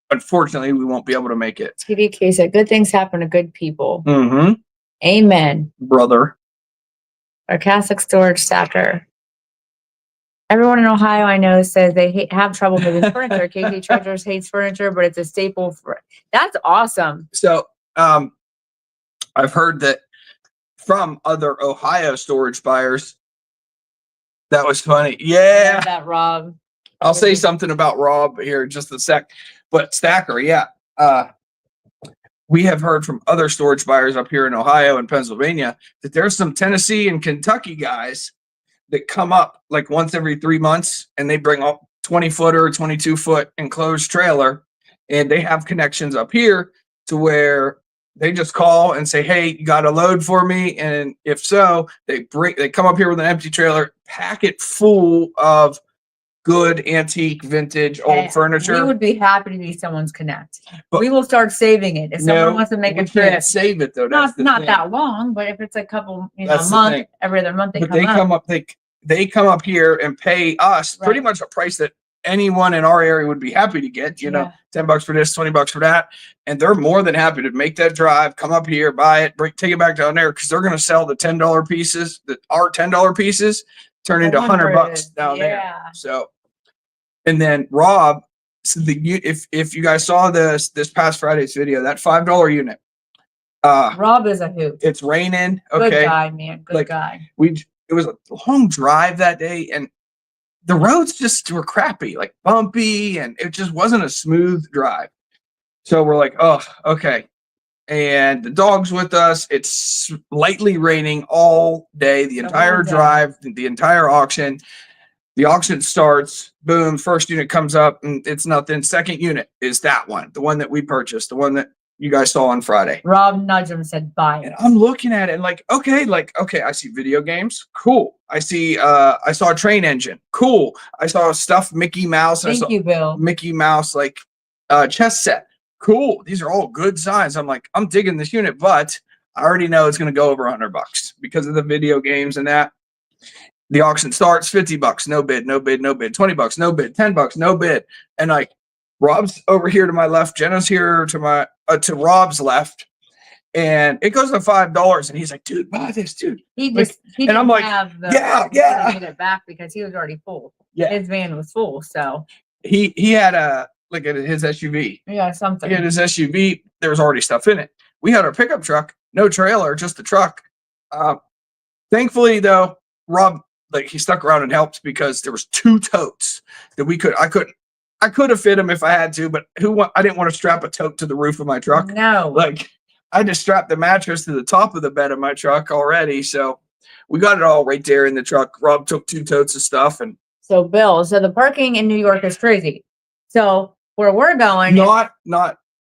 S1: unfortunately, we won't be able to make it.
S2: TVK said, good things happen to good people.
S1: Mm-hmm.
S2: Amen.
S1: Brother.
S2: Our Catholic storage stacker. Everyone in Ohio I know says they have trouble moving furniture. Casey Treasures hates furniture, but it's a staple. That's awesome.
S1: So I've heard that from other Ohio storage buyers. That was funny. Yeah.
S2: That Rob.
S1: I'll say something about Rob here in just a sec. But Stacker, yeah. We have heard from other storage buyers up here in Ohio and Pennsylvania that there's some Tennessee and Kentucky guys that come up like once every 3 months, and they bring up 20-footer, 22-foot enclosed trailer, and they have connections up here to where they just call and say, hey, you got a load for me? And if so, they come up here with an empty trailer, pack it full of good antique, vintage, old furniture.
S2: We would be happy to be someone's connect. But we will start saving it. If someone wants to make a trip,
S1: save it though.
S2: Not that long, but if it's a couple, a month, every other month,
S1: they come up here and pay us pretty much a price that anyone in our area would be happy to get. $10 for this, $20 for that, and they're more than happy to make that drive, come up here, buy it, take it back down there, because they're going to sell the $10 pieces that are $10 pieces. Turn into $100 down there. So, and then Rob, so if you guys saw this past Friday's video, that $5 unit.
S2: Rob is a hoot.
S1: It's raining. Okay.
S2: Good guy, man. Good guy.
S1: It was a long drive that day, and the roads just were crappy, like bumpy, and it just wasn't a smooth drive. So we're like, oh, okay. And the dog's with us. It's lightly raining all day, the entire drive, the entire auction. The auction starts, boom, first unit comes up, and it's nothing. Second unit is that one, the one that we purchased, the one that you guys saw on Friday.
S2: Rob nudged him and said, buy it.
S1: And I'm looking at it and okay, I see video games. Cool. I saw a train engine. Cool. I saw stuffed Mickey Mouse.
S2: Thank you, Bill.
S1: Mickey Mouse, like chess set. Cool. These are all good signs. I'm like, I'm digging this unit, but I already know it's going to go over $100 because of the video games and that. The auction starts $50, no bid, no bid, no bid, $20, no bid, $10, no bid. And like Rob's over here to my left, Jenna's here to my to Rob's left, and it goes to $5. And he's like, dude, buy this, dude.
S2: He
S1: Like,
S2: just he
S1: and
S2: didn't
S1: I'm like,
S2: have the
S1: yeah,
S2: to
S1: yeah.
S2: get it back because he was already full.
S1: Yeah.
S2: His van was full, so
S1: He had a like his SUV.
S2: yeah, something.
S1: He had his SUV. There was already stuff in it. We had our pickup truck, no trailer, just the truck. Thankfully, though, Rob he stuck around and helped because there was 2 totes that I could have fit them if I had to, but I didn't want to strap a tote to the roof of my truck.
S2: No,
S1: Like I just strapped the mattress to the top of the bed of my truck already, so we got it all right there in the truck. Rob took 2 totes of stuff, and
S2: so Bill, so the parking in New York is crazy. So where we're going,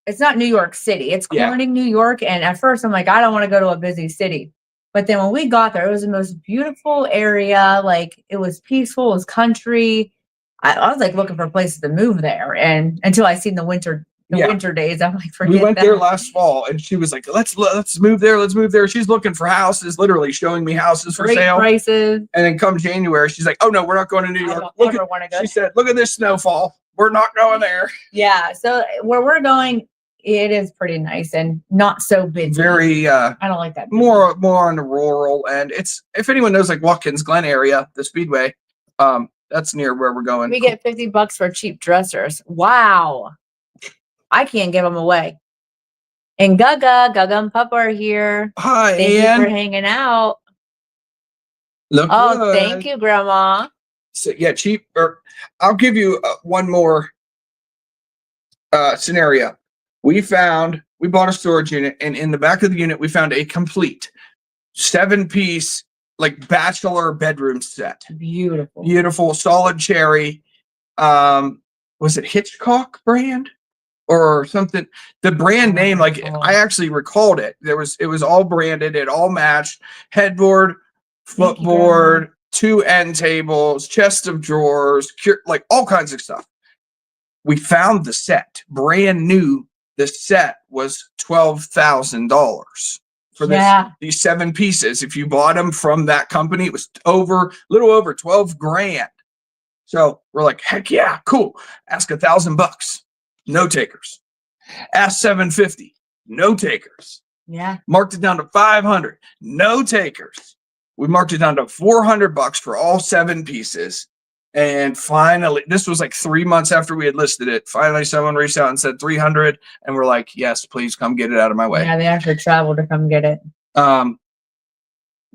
S2: it's not New York City. It's Corning, New York. And at first I'm like, I don't want to go to a busy city. But then when we got there, it was the most beautiful area. Like it was peaceful, it was country. I was like looking for places to move there. And until I seen the winter days, I'm like, forget
S1: we went
S2: that.
S1: there last fall, and she was like, let's move there. Let's move there. She's looking for houses, literally showing me houses for
S2: Great
S1: sale.
S2: prices.
S1: And then come January, she's like, oh no, we're not going to New York. She said, look at this snowfall. We're not going there.
S2: Yeah. So where we're going, it is pretty nice and not so busy.
S1: Very
S2: I don't like that.
S1: More on the rural end. It's, if anyone knows like Watkins Glen area, the Speedway, that's near where we're going.
S2: We get $50 for cheap dressers. Wow. I can't give them away. And Gaga and Papa are here.
S1: Hi,
S2: Thank
S1: Ann.
S2: you for hanging out.
S1: Look good.
S2: Thank you, Grandma.
S1: So yeah, cheap. Or I'll give you one more scenario. We bought a storage unit, and in the back of the unit, we found a complete 7-piece like bachelor bedroom set. Beautiful, solid cherry. Was it Hitchcock brand or something? The brand name, like I actually recalled it. It was all branded. It all matched. Headboard, footboard, 2 end tables, chest of drawers, like all kinds of stuff. We found the set, brand new. The set was $12,000 for these 7 pieces. If you bought them from that company, it was little over $12,000. So we're like, heck yeah, cool. Ask $1,000, no takers. Ask $750, no takers.
S2: Yeah.
S1: Marked it down to $500, no takers. We marked it down to $400 for all 7 pieces. And finally, this was like 3 months after we had listed it. Finally, someone reached out and said 300, and we're like, "Yes, please come get it out of my way."
S2: Yeah, they actually traveled to come get it.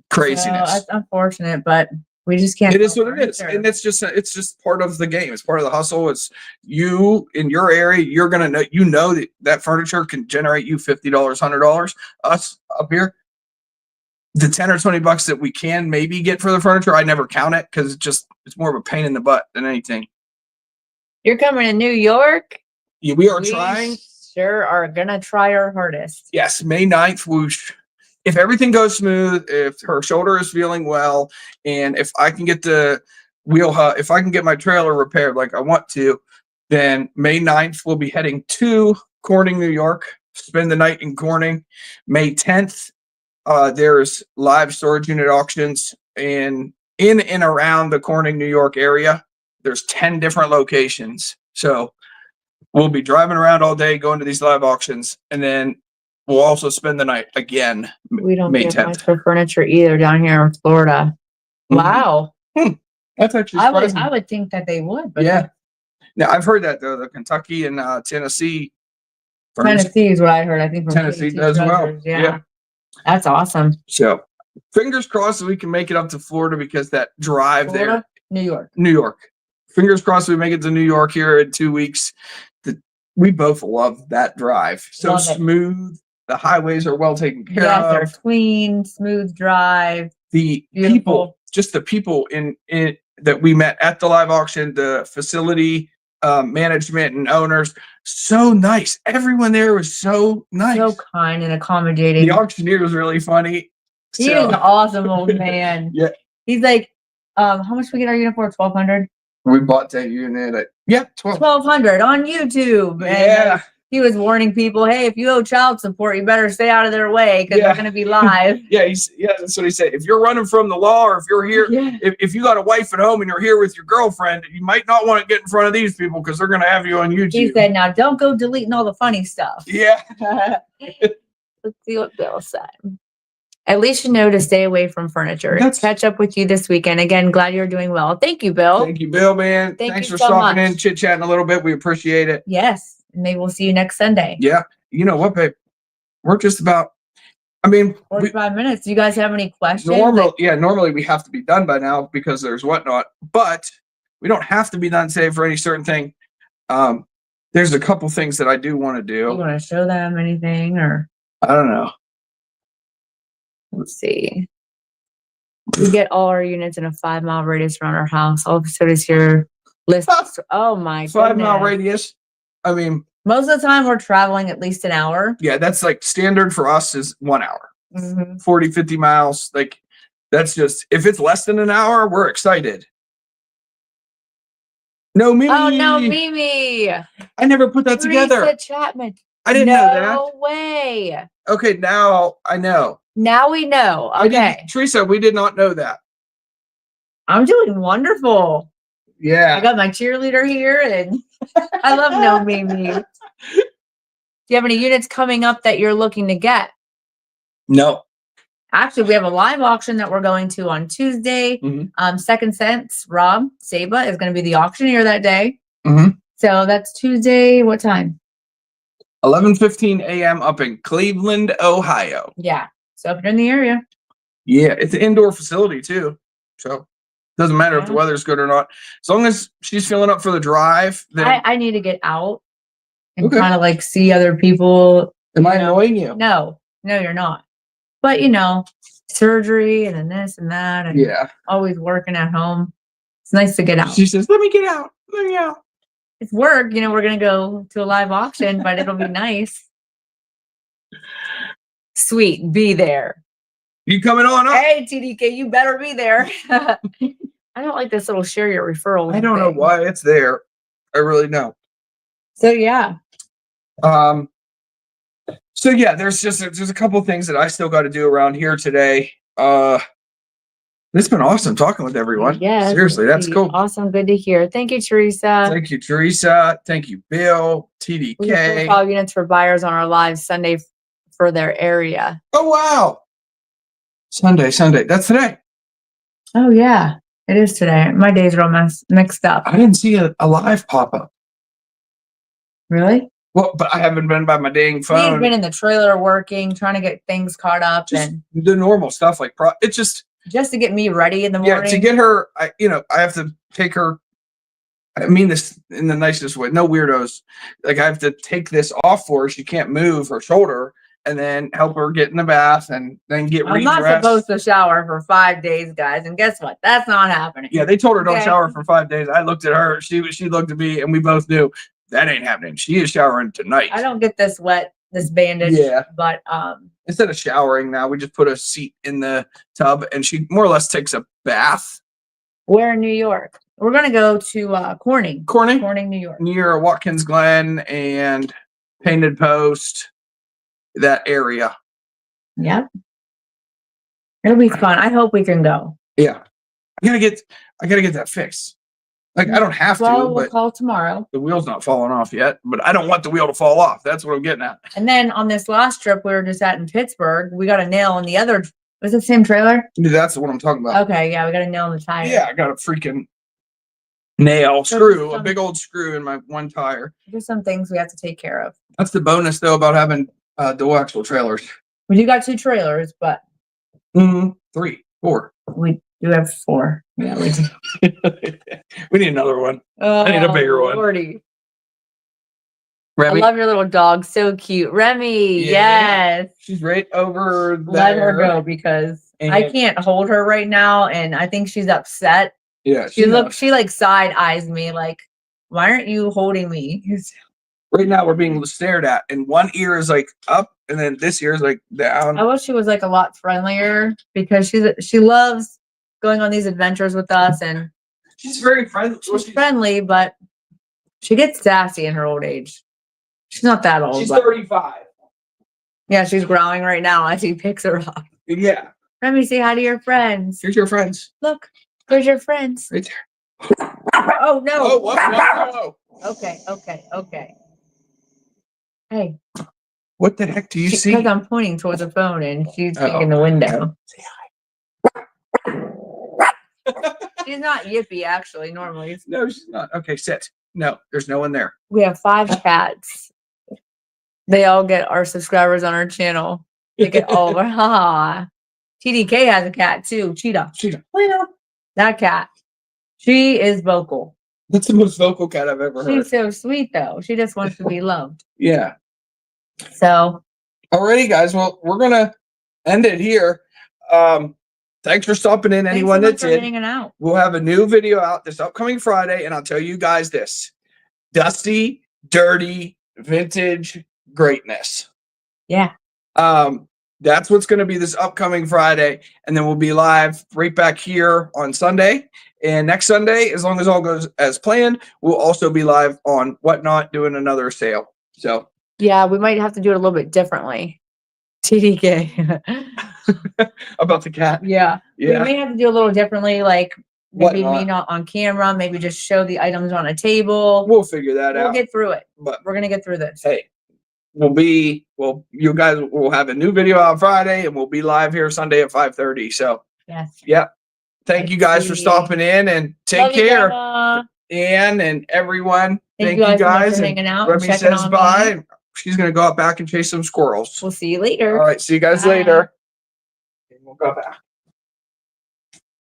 S1: Craziness.
S2: So that's unfortunate, but we just can't.
S1: It is what it is, and it's just part of the game. It's part of the hustle. It's you in your area. You're gonna know, that furniture can generate you $50, $100. Us up here, the $10 or $20 that we can maybe get for the furniture, I never count it because it's more of a pain in the butt than anything.
S2: You're coming to New York?
S1: Yeah, we are trying.
S2: Sure are gonna try our hardest.
S1: Yes, May 9th. If everything goes smooth, if her shoulder is feeling well, and if I can get the wheel hut, if I can get my trailer repaired like I want to, then May 9th we'll be heading to Corning, New York, spend the night in Corning. May 10th. There's live storage unit auctions in and around the Corning, New York area. There's 10 different locations. So we'll be driving around all day, going to these live auctions, and then we'll also spend the night again.
S2: We don't
S1: May
S2: get
S1: 10th.
S2: much for furniture either down here in Florida.
S1: Mm-hmm.
S2: Wow.
S1: That's actually
S2: I would think that they would, but
S1: yeah. Now I've heard that though, the Kentucky and Tennessee.
S2: Tennessee is what I heard. I think from
S1: Tennessee does well. Yeah.
S2: That's awesome.
S1: So fingers crossed that we can make it up to Florida, because that drive
S2: Florida,
S1: there. New York. Fingers crossed we make it to New York here in 2 weeks. We both love that drive. So smooth. The highways are well taken care of.
S2: Yes, they're clean, smooth drive.
S1: The people, just the people in that we met at the live auction, the facility management and owners, so nice. Everyone there was so nice,
S2: so kind and accommodating.
S1: The auctioneer was really funny.
S2: He is an awesome old man.
S1: Yeah,
S2: he's like, how much we get our unit for? $1,200.
S1: We bought that unit at Yeah, 12.
S2: 1,200 on YouTube.
S1: Yeah.
S2: And he was warning people, hey, if you owe child support, you better stay out of their way because they're going to be live.
S1: Yeah, that's what he said. If you're running from the law, or if you're here, if you got a wife at home and you're here with your girlfriend, you might not want to get in front of these people because they're going to have you on YouTube.
S2: He said, now don't go deleting all the funny stuff.
S1: Yeah.
S2: Let's see what Bill said. At least you know to stay away from furniture. Catch up with you this weekend. Again, glad you're doing well. Thank you, Bill.
S1: Thank you, Bill, man. Thanks for stopping in, chit-chatting a little bit. We appreciate it.
S2: Yes. Maybe we'll see you next Sunday.
S1: Yeah. You know what, babe? We're just about,
S2: 45 minutes. Do you guys have any questions?
S1: Normally we have to be done by now because there's whatnot, but we don't have to be done today for any certain thing. There's a couple things that I do want to do.
S2: You want to show them anything or?
S1: I don't know.
S2: Let's see. We get all our units in a 5-mile radius around our house. All of a sudden, here list. Oh my god.
S1: 5-mile radius.
S2: Most of the time we're traveling at least an hour.
S1: Yeah, that's like standard for us is 1 hour.
S2: Mm-hmm.
S1: 40, 50 miles. Like that's just, if it's less than an hour, we're excited. No, Mimi.
S2: Oh no, Mimi.
S1: I never put that together.
S2: Chapman.
S1: I didn't know that.
S2: No way.
S1: Okay, now I know.
S2: Now we know. Okay.
S1: Teresa, we did not know that.
S2: I'm doing wonderful.
S1: Yeah.
S2: I got my cheerleader here and I love No Mimi. Do you have any units coming up that you're looking to get?
S1: No.
S2: Actually, we have a live auction that we're going to on Tuesday.
S1: Mm-hmm.
S2: Second Sense, Rob Saba is going to be the auctioneer that day.
S1: Mm-hmm.
S2: So that's Tuesday. What time?
S1: 11:15 a.m. up in Cleveland, Ohio.
S2: Yeah. So if you're in the area.
S1: Yeah, it's an indoor facility too. So doesn't matter if the weather's good or not. As long as she's feeling up for the drive. Then
S2: I need to get out and kind of like see other people.
S1: Am I annoying you?
S2: No, you're not. But surgery and then this and that and always working at home. It's nice to get out.
S1: She says, let me get out. Let me out.
S2: It's work. We're going to go to a live auction, but it'll be nice. Sweet. Be there.
S1: You coming on up?
S2: Hey, TDK, you better be there. I don't like this little share your referral.
S1: I don't know why it's there. I really don't.
S2: So, yeah.
S1: There's a couple things that I still got to do around here today. It's been awesome talking with everyone.
S2: Yeah.
S1: Seriously, that's cool.
S2: Awesome. Good to hear. Thank you, Teresa.
S1: Thank you, Teresa. Thank you, Bill, TDK.
S2: We have profile units for buyers on our live Sunday for their area.
S1: Oh, wow. Sunday. That's today.
S2: Oh, yeah. It is today. My days are all mixed up.
S1: I didn't see a live pop up.
S2: Really?
S1: Well, but I haven't been by my dang phone.
S2: He's been in the trailer working, trying to get things caught up.
S1: Just
S2: and
S1: the normal stuff like it's just
S2: to get me ready in the morning.
S1: Yeah, to get her, I have to take her. I mean this in the nicest way. No weirdos. Like I have to take this off for her. She can't move her shoulder, and then help her get in the bath, and then get redressed.
S2: I'm not supposed to shower for 5 days, guys. And guess what? That's not happening.
S1: Yeah, they told her don't shower for 5 days. I looked at her. She looked at me, and we both knew that ain't happening. She is showering tonight.
S2: I don't get this wet, this bandage.
S1: Yeah.
S2: But
S1: instead of showering now, we just put a seat in the tub, and she more or less takes a bath.
S2: Where in New York? We're gonna go to Corning, New York,
S1: near Watkins Glen and Painted Post, that area.
S2: Yep. It'll be fun. I hope we can go.
S1: Yeah, I gotta get that fixed. Like I don't have to.
S2: We'll
S1: but
S2: call tomorrow.
S1: The wheel's not falling off yet, but I don't want the wheel to fall off. That's what I'm getting at.
S2: And then on this last trip we were just at in Pittsburgh, we got a nail in the other. Was it the same trailer?
S1: That's what I'm talking about.
S2: Okay, yeah, we got a nail in the tire.
S1: Yeah, I got a freaking screw, a big old screw in my one tire.
S2: There's some things we have to take care of.
S1: That's the bonus though about having dual axle trailers.
S2: We do got 2 trailers, but
S1: 3, 4.
S2: We do have 4.
S1: Yeah, we do. We need another one. I need a bigger one.
S2: Lordy.
S1: Remy?
S2: I love your little dog. So cute. Remy.
S1: Yeah.
S2: Yes.
S1: She's right over there.
S2: Let her go because I can't hold her right now. And I think she's upset.
S1: Yeah.
S2: She like side eyes me like, why aren't you holding me?
S1: Right now we're being stared at and one ear is like up and then this ear is like down.
S2: I wish she was like a lot friendlier because she loves going on these adventures with us and
S1: she's very friendly.
S2: She's friendly, but She gets sassy in her old age. She's not that old.
S1: She's
S2: but
S1: 35.
S2: yeah, she's growling right now as he picks her up.
S1: Yeah.
S2: Let me say hi to your friends.
S1: Here's your friends.
S2: Look, there's your friends.
S1: Right there.
S2: Oh no.
S1: Oh, whoa.
S2: Okay. Hey.
S1: What the heck do you see?
S2: Because I'm pointing towards the phone and she's
S1: Uh-oh.
S2: taking the window.
S1: Say
S2: hi. She's not yippy, actually, normally.
S1: No, she's not. Okay, sit. No, there's no one there.
S2: We have 5 cats. They all get our subscribers on our channel. They get all of our TDK has a cat too. Cheetah. That cat. She is vocal.
S1: That's the most vocal cat I've ever heard.
S2: She's so sweet though. She just wants to be loved.
S1: Yeah.
S2: So
S1: alrighty, guys. Well, we're gonna end it here. Thanks for stopping in. Anyone
S2: that's
S1: in.
S2: Hanging out.
S1: We'll have a new video out this upcoming Friday, and I'll tell you guys this: dusty, dirty, vintage greatness.
S2: Yeah.
S1: That's what's going to be this upcoming Friday, and then we'll be live right back here on Sunday. And next Sunday, as long as all goes as planned, we'll also be live on Whatnot doing another sale. So
S2: yeah, we might have to do it a little bit differently. TDK.
S1: About the cat.
S2: Yeah. We may have to do a little differently, like maybe
S1: Whatnot.
S2: me not on camera, maybe just show the items on a table.
S1: We'll figure that out.
S2: We'll get through it.
S1: But
S2: we're gonna get through this.
S1: Hey, you guys will have a new video on Friday, and we'll be live here Sunday at 5:30. So
S2: yes.
S1: Yeah. Thank you guys for stopping in, and take care. Ann and everyone. Thank you guys
S2: for hanging out.
S1: Remy says bye. Me. She's gonna go out back and chase some squirrels.
S2: We'll see you later.
S1: All right, see you guys later. And we'll go back.